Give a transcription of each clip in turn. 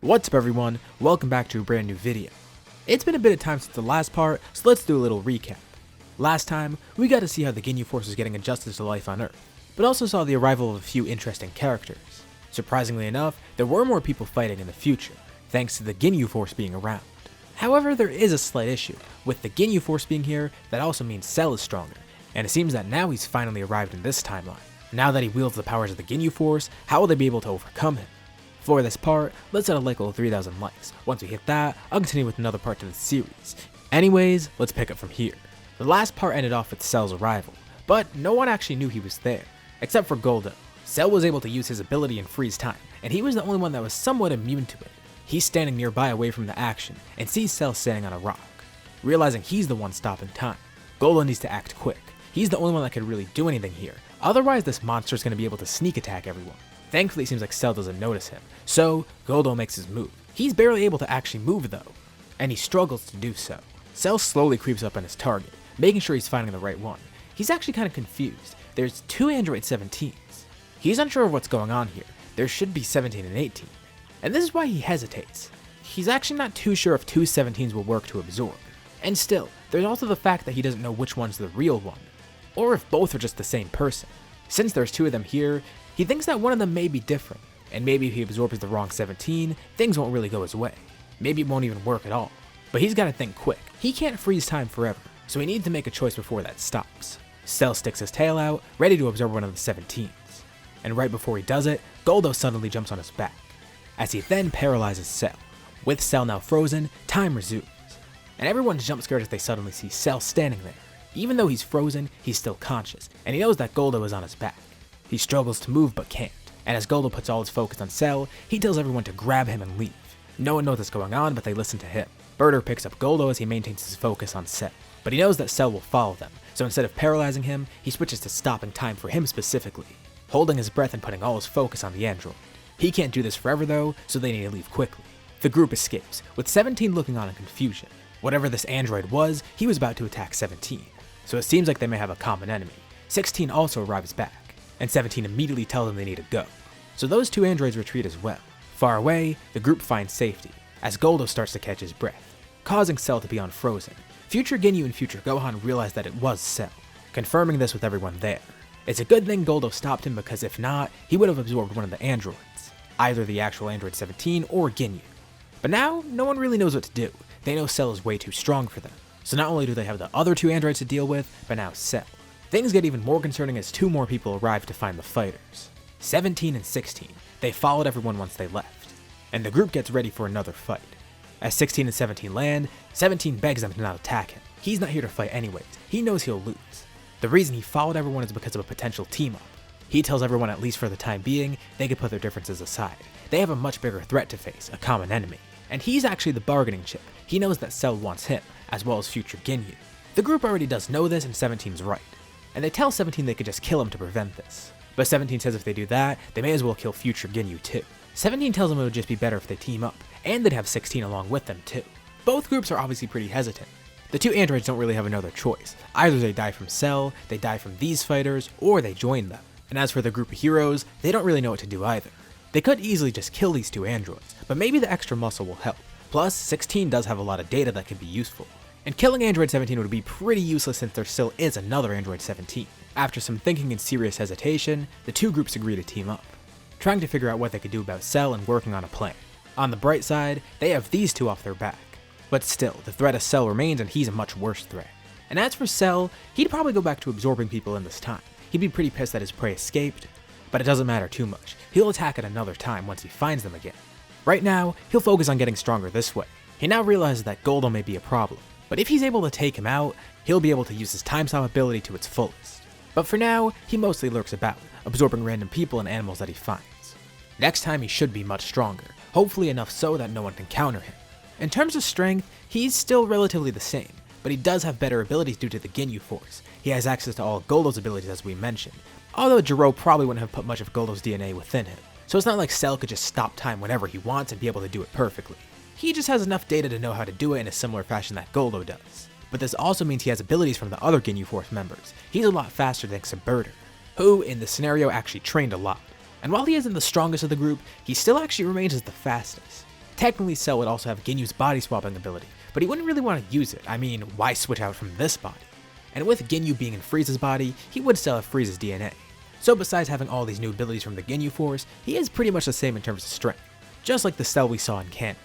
What's up everyone, welcome back to a brand new video. It's been a bit of time since the last part, so let's do a little recap. Last time, we got to see how the Ginyu Force was getting adjusted to life on Earth, but also saw the arrival of a few interesting characters. Surprisingly enough, there were more people fighting in the future, thanks to the Ginyu Force being around. However, there is a slight issue. With the Ginyu Force being here, that also means Cell is stronger, and it seems that now he's finally arrived in this timeline. Now that he wields the powers of the Ginyu Force, how will they be able to overcome him? For this part, let's set a like goal of 3,000 likes. Once we hit that, I'll continue with another part to the series. Anyways, let's pick up from here. The last part ended off with Cell's arrival, but no one actually knew he was there, except for Goldo. Cell was able to use his ability in freeze time, and he was the only one that was somewhat immune to it. He's standing nearby away from the action, and sees Cell standing on a rock. Realizing he's the one stopping time, Goldo needs to act quick. He's the only one that could really do anything here, otherwise this monster is going to be able to sneak attack everyone. Thankfully, it seems like Cell doesn't notice him, so Goldo makes his move. He's barely able to actually move though, and he struggles to do so. Cell slowly creeps up on his target, making sure he's finding the right one. He's actually kind of confused. There's two Android 17s. He's unsure of what's going on here. There should be 17 and 18. And this is why he hesitates. He's actually not too sure if two 17s will work to absorb. And still, there's also the fact that he doesn't know which one's the real one, or if both are just the same person. Since there's two of them here, he thinks that one of them may be different, and maybe if he absorbs the wrong 17, things won't really go his way. Maybe it won't even work at all. But he's gotta think quick. He can't freeze time forever, so he needs to make a choice before that stops. Cell sticks his tail out, ready to absorb one of the 17s. And right before he does it, Goldo suddenly jumps on his back, as he then paralyzes Cell. With Cell now frozen, time resumes. And everyone's jump scared as they suddenly see Cell standing there. Even though he's frozen, he's still conscious, and he knows that Goldo is on his back. He struggles to move but can't, and as Goldo puts all his focus on Cell, he tells everyone to grab him and leave. No one knows what's going on, but they listen to him. Birder picks up Goldo as he maintains his focus on Cell, but he knows that Cell will follow them, so instead of paralyzing him, he switches to stopping time for him specifically, holding his breath and putting all his focus on the android. He can't do this forever though, so they need to leave quickly. The group escapes, with 17 looking on in confusion. Whatever this android was, he was about to attack 17, so it seems like they may have a common enemy. 16 also arrives back, and 17 immediately tells them they need to go. So those two androids retreat as well. Far away, the group finds safety, as Goldo starts to catch his breath, causing Cell to be unfrozen. Future Ginyu and future Gohan realize that it was Cell, confirming this with everyone there. It's a good thing Goldo stopped him, because if not, he would have absorbed one of the androids, either the actual Android 17 or Ginyu. But now, no one really knows what to do. They know Cell is way too strong for them. So not only do they have the other two androids to deal with, but now Cell. Things get even more concerning as two more people arrive to find the fighters. 17 and 16. They followed everyone once they left, and the group gets ready for another fight. As 16 and 17 land, 17 begs them to not attack him. He's not here to fight anyways. He knows he'll lose. The reason he followed everyone is because of a potential team-up. He tells everyone, at least for the time being, they could put their differences aside. They have a much bigger threat to face, a common enemy. And he's actually the bargaining chip. He knows that Cell wants him, as well as future Ginyu. The group already does know this, and 17's right. And they tell 17 they could just kill him to prevent this. But 17 says if they do that, they may as well kill future Ginyu too. 17 tells them it would just be better if they team up, and they'd have 16 along with them too. Both groups are obviously pretty hesitant. The two androids don't really have another choice. Either they die from Cell, they die from these fighters, or they join them. And as for the group of heroes, they don't really know what to do either. They could easily just kill these two androids, but maybe the extra muscle will help. Plus, 16 does have a lot of data that could be useful. And killing Android 17 would be pretty useless since there still is another Android 17. After some thinking and serious hesitation, the two groups agree to team up, trying to figure out what they could do about Cell and working on a plan. On the bright side, they have these two off their back. But still, the threat of Cell remains, and he's a much worse threat. And as for Cell, he'd probably go back to absorbing people in this time. He'd be pretty pissed that his prey escaped, but it doesn't matter too much. He'll attack at another time once he finds them again. Right now, he'll focus on getting stronger this way. He now realizes that Goldo may be a problem, but if he's able to take him out, he'll be able to use his time stop ability to its fullest. But for now, he mostly lurks about, absorbing random people and animals that he finds. Next time he should be much stronger, hopefully enough so that no one can counter him. In terms of strength, he's still relatively the same, but he does have better abilities due to the Ginyu Force. He has access to all of Goldo's abilities as we mentioned, although Jiro probably wouldn't have put much of Goldo's DNA within him, so it's not like Cell could just stop time whenever he wants and be able to do it perfectly. He just has enough data to know how to do it in a similar fashion that Goldo does. But this also means he has abilities from the other Ginyu Force members. He's a lot faster thanks to Birder, who in this scenario actually trained a lot. And while he isn't the strongest of the group, he still actually remains as the fastest. Technically, Cell would also have Ginyu's body swapping ability, but he wouldn't really want to use it. I mean, why switch out from this body? And with Ginyu being in Frieza's body, he would still have Frieza's DNA. So besides having all these new abilities from the Ginyu Force, he is pretty much the same in terms of strength, just like the Cell we saw in canon.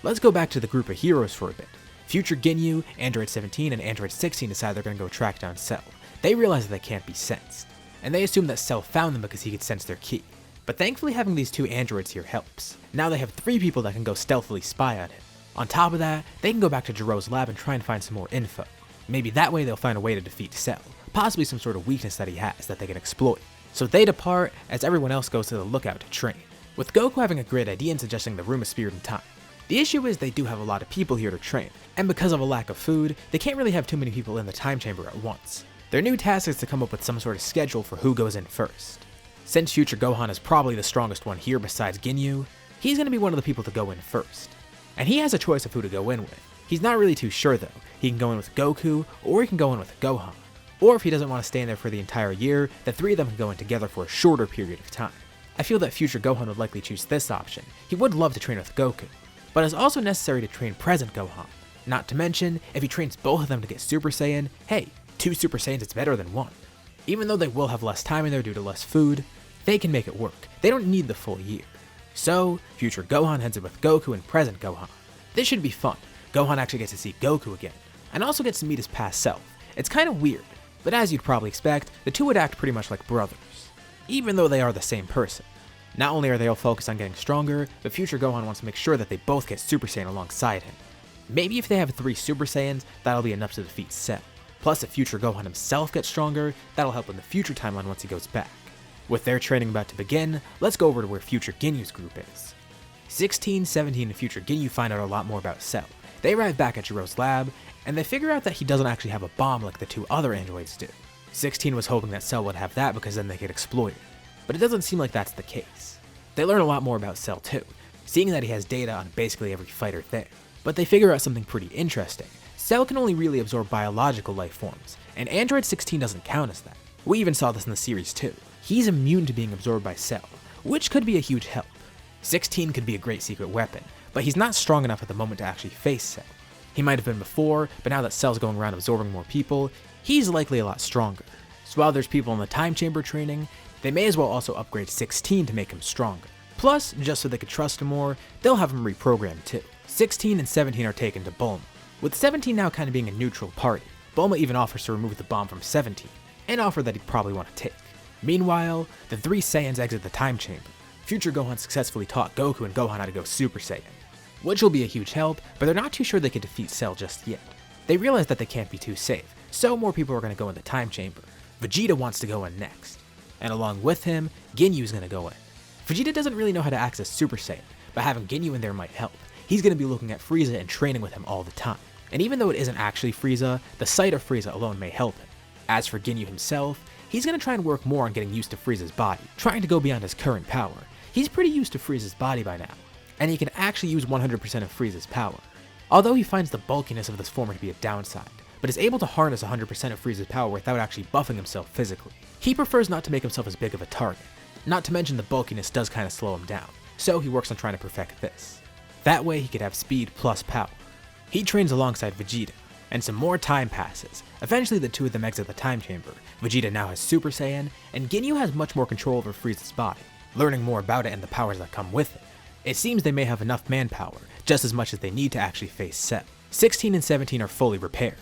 Let's go back to the group of heroes for a bit. Future Ginyu, Android 17, and Android 16 decide they're going to go track down Cell. They realize that they can't be sensed, and they assume that Cell found them because he could sense their ki. But thankfully having these two androids here helps. Now they have 3 people that can go stealthily spy on him. On top of that, they can go back to Jiro's lab and try and find some more info. Maybe that way they'll find a way to defeat Cell, possibly some sort of weakness that he has that they can exploit. So they depart as everyone else goes to the lookout to train, with Goku having a great idea and suggesting the Room of Spirit and Time. The issue is they do have a lot of people here to train, and because of a lack of food, they can't really have too many people in the time chamber at once. Their new task is to come up with some sort of schedule for who goes in first. Since Future Gohan is probably the strongest one here besides Ginyu, he's going to be one of the people to go in first. And he has a choice of who to go in with. He's not really too sure though. He can go in with Goku, or he can go in with Gohan. Or if he doesn't want to stay in there for the entire year, the 3 of them can go in together for a shorter period of time. I feel that Future Gohan would likely choose this option. He would love to train with Goku, but it's also necessary to train present Gohan. Not to mention, if he trains both of them to get Super Saiyan, hey, 2 Super Saiyans is better than 1. Even though they will have less time in there due to less food, they can make it work. They don't need the full year. So, Future Gohan heads in with Goku and present Gohan. This should be fun. Gohan actually gets to see Goku again, and also gets to meet his past self. It's kind of weird, but as you'd probably expect, the two would act pretty much like brothers, even though they are the same person. Not only are they all focused on getting stronger, but Future Gohan wants to make sure that they both get Super Saiyan alongside him. Maybe if they have 3 Super Saiyans, that'll be enough to defeat Cell. Plus if Future Gohan himself gets stronger, that'll help in the future timeline once he goes back. With their training about to begin, let's go over to where Future Ginyu's group is. 16, 17, and Future Ginyu find out a lot more about Cell. They arrive back at Jiro's lab, and they figure out that he doesn't actually have a bomb like the 2 other androids do. 16 was hoping that Cell would have that because then they could exploit it, but it doesn't seem like that's the case. They learn a lot more about Cell too, seeing that he has data on basically every fighter there. But they figure out something pretty interesting. Cell can only really absorb biological life forms, and Android 16 doesn't count as that. We even saw this in the series too. He's immune to being absorbed by Cell, which could be a huge help. 16 could be a great secret weapon, but he's not strong enough at the moment to actually face Cell. He might have been before, but now that Cell's going around absorbing more people, he's likely a lot stronger. So while there's people in the time chamber training, they may as well also upgrade 16 to make him stronger. Plus, just so they could trust him more, they'll have him reprogrammed too. 16 and 17 are taken to Bulma, with 17 now kind of being a neutral party. Bulma even offers to remove the bomb from 17, an offer that he'd probably want to take. Meanwhile, the 3 Saiyans exit the time chamber. Future Gohan successfully taught Goku and Gohan how to go Super Saiyan, which will be a huge help, but they're not too sure they can defeat Cell just yet. They realize that they can't be too safe, so more people are going to go in the time chamber. Vegeta wants to go in next, and along with him, Ginyu's going to go in. Vegeta doesn't really know how to access Super Saiyan, but having Ginyu in there might help. He's going to be looking at Freeza and training with him all the time. And even though it isn't actually Freeza, the sight of Freeza alone may help him. As for Ginyu himself, he's going to try and work more on getting used to Frieza's body, trying to go beyond his current power. He's pretty used to Frieza's body by now, and he can actually use 100% of Frieza's power. Although he finds the bulkiness of this former to be a downside, but is able to harness 100% of Frieza's power without actually buffing himself physically. He prefers not to make himself as big of a target. Not to mention the bulkiness does kind of slow him down, so he works on trying to perfect this. That way he could have speed plus power. He trains alongside Vegeta, and some more time passes. Eventually the 2 of them exit the time chamber. Vegeta now has Super Saiyan, and Ginyu has much more control over Frieza's body, learning more about it and the powers that come with it. It seems they may have enough manpower, just as much as they need to actually face Cell. 16 and 17 are fully repaired.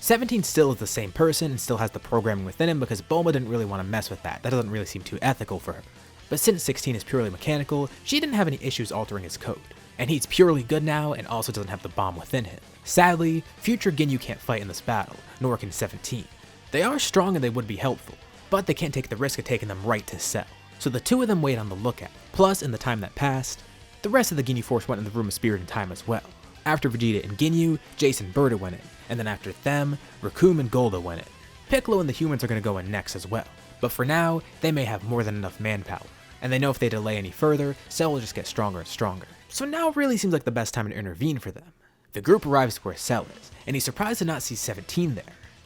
17 still is the same person and still has the programming within him because Bulma didn't really want to mess with that. That doesn't really seem too ethical for her. But since 16 is purely mechanical, she didn't have any issues altering his code. And he's purely good now and also doesn't have the bomb within him. Sadly, Future Ginyu can't fight in this battle, nor can 17. They are strong and they would be helpful, but they can't take the risk of taking them right to Cell. So the 2 of them wait on the lookout. Plus, in the time that passed, the rest of the Ginyu Force went in the Room of Spirit and Time as well. After Vegeta and Ginyu, Jace and Berta went in, and then after them, Recoome and Golda went in. Piccolo and the humans are going to go in next as well, but for now, they may have more than enough manpower, and they know if they delay any further, Cell will just get stronger and stronger. So now really seems like the best time to intervene for them. The group arrives where Cell is, and he's surprised to not see 17 there.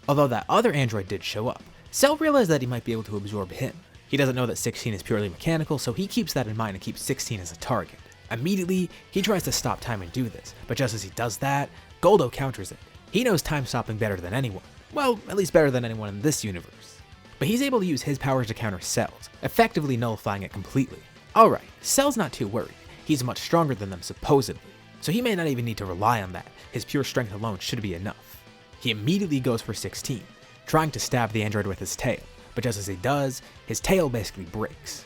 Although that other android did show up, Cell realized that he might be able to absorb him. He doesn't know that 16 is purely mechanical, so he keeps that in mind and keeps 16 as a target. Immediately, he tries to stop time and do this, but just as he does that, Goldo counters it. He knows time stopping better than anyone. Well, at least better than anyone in this universe. But he's able to use his powers to counter Cell's, effectively nullifying it completely. Alright, Cell's not too worried. He's much stronger than them supposedly, so he may not even need to rely on that. His pure strength alone should be enough. He immediately goes for 16, trying to stab the android with his tail, but just as he does, his tail basically breaks,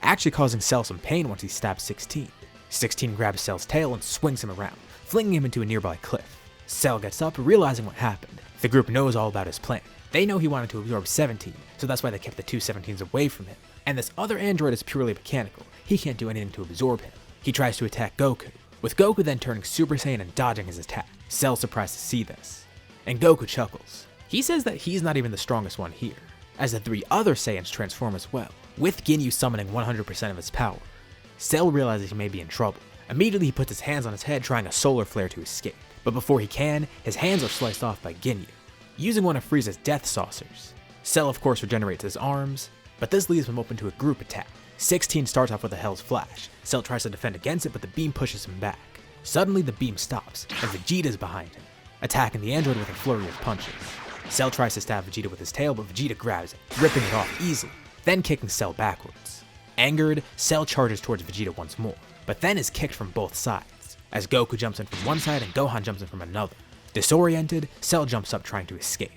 actually causing Cell some pain once he stabs 16. 16 grabs Cell's tail and swings him around, flinging him into a nearby cliff. Cell gets up, realizing what happened. The group knows all about his plan. They know he wanted to absorb 17, so that's why they kept the two 17s away from him. And this other android is purely mechanical. He can't do anything to absorb him. He tries to attack Goku, with Goku then turning Super Saiyan and dodging his attack. Cell's surprised to see this, and Goku chuckles. He says that he's not even the strongest one here, as the three other Saiyans transform as well, with Ginyu summoning 100% of his power. Cell realizes he may be in trouble. Immediately he puts his hands on his head, trying a solar flare to escape. But before he can, his hands are sliced off by Ginyu, using one of Frieza's death saucers. Cell of course regenerates his arms, but this leaves him open to a group attack. 16 starts off with a Hell's Flash. Cell tries to defend against it, but the beam pushes him back. Suddenly the beam stops, and Vegeta's behind him, attacking the android with a flurry of punches. Cell tries to stab Vegeta with his tail, but Vegeta grabs it, ripping it off easily, then kicking Cell backwards. Angered, Cell charges towards Vegeta once more, but then is kicked from both sides, as Goku jumps in from one side and Gohan jumps in from another. Disoriented, Cell jumps up trying to escape,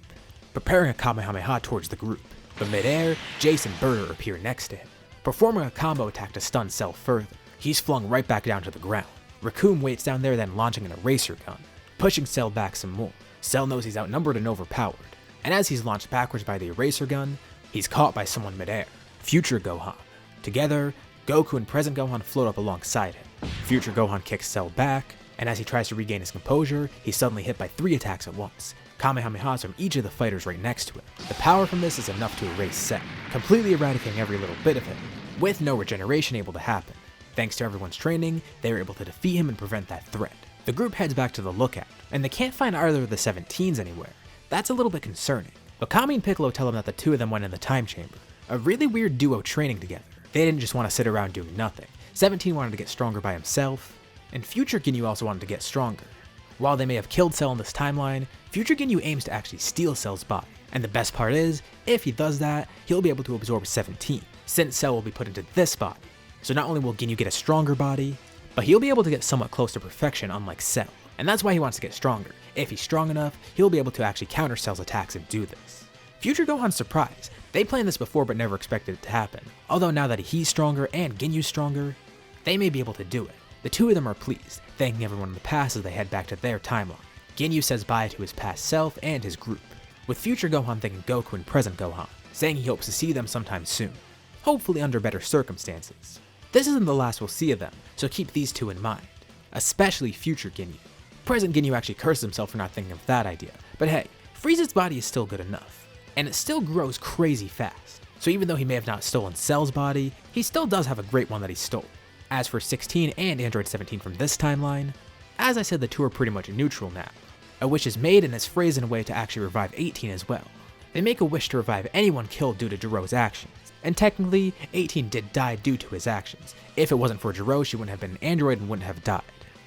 preparing a Kamehameha towards the group, but mid-air, Jace and Burter appear next to him, performing a combo attack to stun Cell further. He's flung right back down to the ground. Raccoon waits down there, then launching an eraser gun, pushing Cell back some more. Cell knows he's outnumbered and overpowered, and as he's launched backwards by the eraser gun, he's caught by someone mid-air, Future Gohan. Together, Goku and present Gohan float up alongside him. Future Gohan kicks Cell back, and as he tries to regain his composure, he's suddenly hit by 3 attacks at once, Kamehamehas from each of the fighters right next to him. The power from this is enough to erase Cell, completely eradicating every little bit of him, with no regeneration able to happen. Thanks to everyone's training, they were able to defeat him and prevent that threat. The group heads back to the lookout, and they can't find either of the 17s anywhere. That's a little bit concerning, but Kami and Piccolo tell them that the two of them went in the time chamber, a really weird duo training together. They didn't just want to sit around doing nothing. 17 wanted to get stronger by himself, and Future Ginyu also wanted to get stronger. While they may have killed Cell in this timeline, Future Ginyu aims to actually steal Cell's body. And the best part is, if he does that, he'll be able to absorb 17, since Cell will be put into this body. So not only will Ginyu get a stronger body, but he'll be able to get somewhat close to perfection unlike Cell. And that's why he wants to get stronger. If he's strong enough, he'll be able to actually counter Cell's attacks and do this. Future Gohan's surprised. They planned this before but never expected it to happen. Although now that he's stronger and Ginyu's stronger, they may be able to do it. The two of them are pleased, thanking everyone in the past as they head back to their timeline. Ginyu says bye to his past self and his group, with Future Gohan thanking Goku and present Gohan, saying he hopes to see them sometime soon, hopefully under better circumstances. This isn't the last we'll see of them, so keep these two in mind, especially Future Ginyu. Present Ginyu actually curses himself for not thinking of that idea, but hey, Frieza's body is still good enough, and it still grows crazy fast, so even though he may have not stolen Cell's body, he still does have a great one that he stole. As for 16 and Android 17 from this timeline, as I said, the two are pretty much neutral now. A wish is made and is phrased in a way to actually revive 18 as well. They make a wish to revive anyone killed due to Jiro's actions, and technically, 18 did die due to his actions. If it wasn't for Jiro, she wouldn't have been an android and wouldn't have died.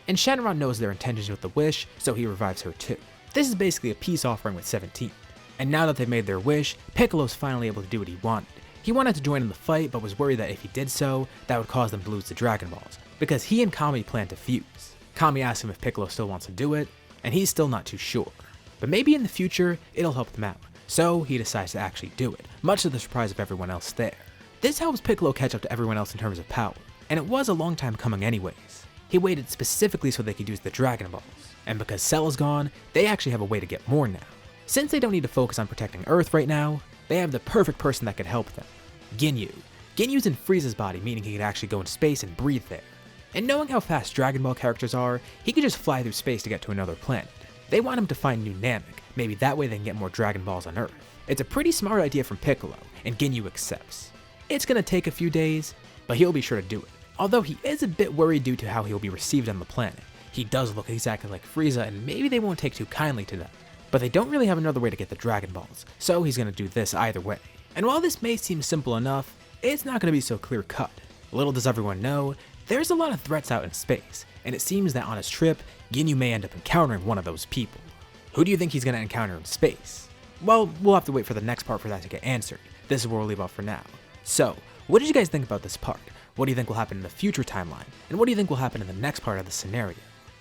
And Shenron knows their intentions with the wish, so he revives her too. This is basically a peace offering with 17. And now that they've made their wish, Piccolo's finally able to do what he wanted. He wanted to join in the fight, but was worried that if he did so, that would cause them to lose the Dragon Balls, because he and Kami plan to fuse. Kami asks him if Piccolo still wants to do it, and he's still not too sure. But maybe in the future, it'll help them out. So he decides to actually do it, much to the surprise of everyone else there. This helps Piccolo catch up to everyone else in terms of power, and it was a long time coming anyways. He waited specifically so they could use the Dragon Balls, and because Cell is gone, they actually have a way to get more now. Since they don't need to focus on protecting Earth right now, they have the perfect person that could help them. Ginyu. Ginyu's in Frieza's body, meaning he could actually go into space and breathe there. And knowing how fast Dragon Ball characters are, he could just fly through space to get to another planet. They want him to find new Namek, maybe that way they can get more Dragon Balls on Earth. It's a pretty smart idea from Piccolo, and Ginyu accepts. It's gonna take a few days, but he'll be sure to do it. Although he is a bit worried due to how he'll be received on the planet. He does look exactly like Freeza, and maybe they won't take too kindly to that. But they don't really have another way to get the Dragon Balls, so he's gonna do this either way. And while this may seem simple enough, it's not gonna be so clear cut. Little does everyone know, There's a lot of threats out in space, and it seems that on his trip, Ginyu may end up encountering one of those people. Who do you think he's going to encounter in space? Well, we'll have to wait for the next part for that to get answered. This is where we'll leave off for now. So, what did you guys think about this part? What do you think will happen in the future timeline? And what do you think will happen in the next part of the scenario?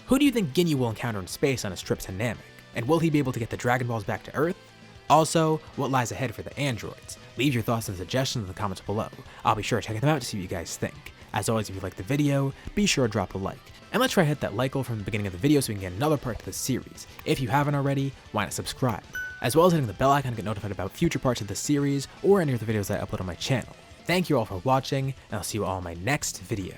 Who do you think Ginyu will encounter in space on his trip to Namek? And will he be able to get the Dragon Balls back to Earth? Also, what lies ahead for the androids? Leave your thoughts and suggestions in the comments below. I'll be sure to check them out to see what you guys think. As always, if you liked the video, be sure to drop a like. And let's try to hit that like goal from the beginning of the video so we can get another part to this series. If you haven't already, why not subscribe? As well as hitting the bell icon to get notified about future parts of the series or any of the videos that I upload on my channel. Thank you all for watching, and I'll see you all in my next video.